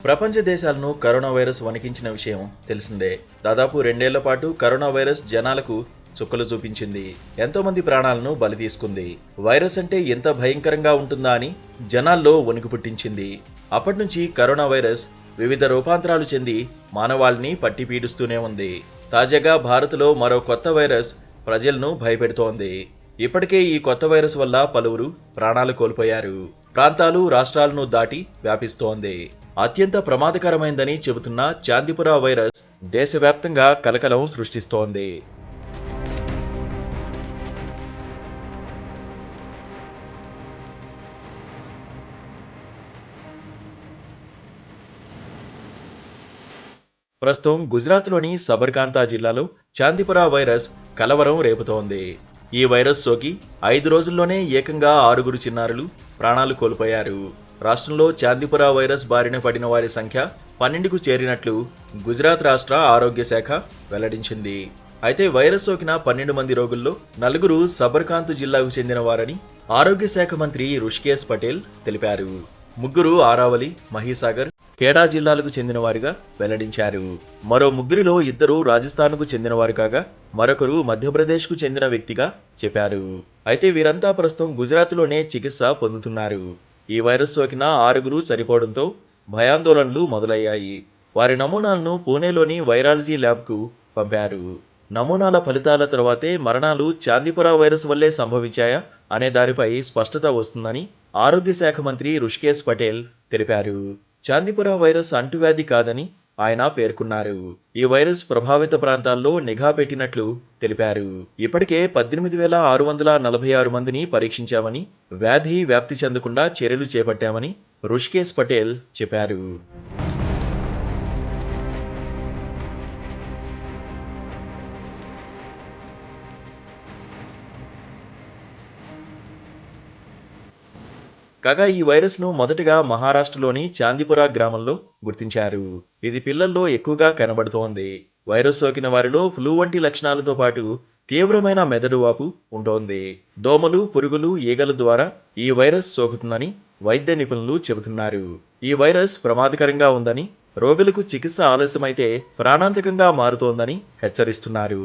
ప్రపంచ దేశాలను corona virus వణికించిన విషయం తెలిసిందే. దాదాపు 2 ఏళ్ల పాటు కరోనా వైరస్ జనాలకు చుక్కలు చూపించింది. ఎంతో మంది ప్రాణాలను బలి తీసుకుంది. వైరస్ అంటే ఎంత భయంకరంగా ఉంటుందా అని జనాల్లో వణుకు పుట్టించింది. అప్పటినుంచి కరోనా వైరస్ వివిధ రూపాంతరాలు చెంది మానవాళిని పట్టి పీడిస్తూనే ఉంది. తాజాగా భారత్లో మరో కొత్త వైరస్ ప్రజలను భయపెడుతోంది. ఇప్పటికే ఈ కొత్త వైరస్ వల్ల పలువురు ప్రాణాలు కోల్పోయారు. ప్రాంతాలు, రాష్ట్రాలను దాటి వ్యాపిస్తోంది. అత్యంత ప్రమాదకరమైందని చెబుతున్న చాందిపుర వైరస్ దేశవ్యాప్తంగా కలకలం సృష్టిస్తోంది. ప్రస్తుతం గుజరాత్లోని సబర్కాంతా జిల్లాలో చాందిపుర వైరస్ కలవరం రేపుతోంది. ఈ వైరస్ సోకి 5 రోజుల్లోనే ఏకంగా 6 చిన్నారులు ప్రాణాలు కోల్పోయారు. రాష్ట్రంలో చాందిపుర వైరస్ బారిన పడిన వారి సంఖ్య 12కు చేరినట్లు గుజరాత్ రాష్ట్ర ఆరోగ్య శాఖ వెల్లడించింది. అయితే వైరస్ సోకిన 12 మంది రోగుల్లో 4 సబర్కాంత్ జిల్లాకు చెందిన వారని ఆరోగ్య శాఖ మంత్రి రుషికేశ్ పటేల్ తెలిపారు. 3 ఆరావలి, మహీసాగర్, ఖేడా జిల్లాలకు చెందిన వారిగా వెల్లడించారు. మరో 3లో 2 రాజస్థాన్కు చెందినవారు కాగా మరొకరు మధ్యప్రదేశ్కు చెందిన వ్యక్తిగా చెప్పారు. అయితే వీరంతా ప్రస్తుతం గుజరాత్లోనే చికిత్స పొందుతున్నారు. ఈ వైరస్ సోకిన 6 చనిపోవడంతో భయాందోళనలు మొదలయ్యాయి. వారి నమూనాలను పూణేలోని వైరాలజీ ల్యాబ్కు పంపారు. నమూనాల ఫలితాల తర్వాతే మరణాలు చాందిపుర వైరస్ వల్లే సంభవించాయా అనే దానిపై స్పష్టత వస్తుందని ఆరోగ్య శాఖ మంత్రి రుషికేశ్ పటేల్ తెలిపారు. చాందిపుర వైరస్ అంటువ్యాధి కాదని ఆయన పేర్కొన్నారు. ఈ వైరస్ ప్రభావిత ప్రాంతాల్లో నిఘా పెట్టినట్లు తెలిపారు. ఇప్పటికే 18,646 మందిని పరీక్షించామని, వ్యాధి వ్యాప్తి చెందకుండా చర్యలు చేపట్టామని రుషికేశ్ పటేల్ చెప్పారు. కాగా ఈ వైరస్ ను మొదటగా మహారాష్ట్రలోని చాందిపుర గ్రామంలో గుర్తించారు. ఇది పిల్లల్లో ఎక్కువగా కనబడుతోంది. వైరస్ సోకిన వారిలో ఫ్లూ వంటి లక్షణాలతో పాటు తీవ్రమైన మెదడు వాపు ఉంటోంది. దోమలు, పురుగులు, ఈగల ద్వారా ఈ వైరస్ సోకుతుందని వైద్య నిపుణులు చెబుతున్నారు. ఈ వైరస్ ప్రమాదకరంగా ఉందని, రోగులకు చికిత్స ఆలస్యమైతే ప్రాణాంతకంగా మారుతోందని హెచ్చరిస్తున్నారు.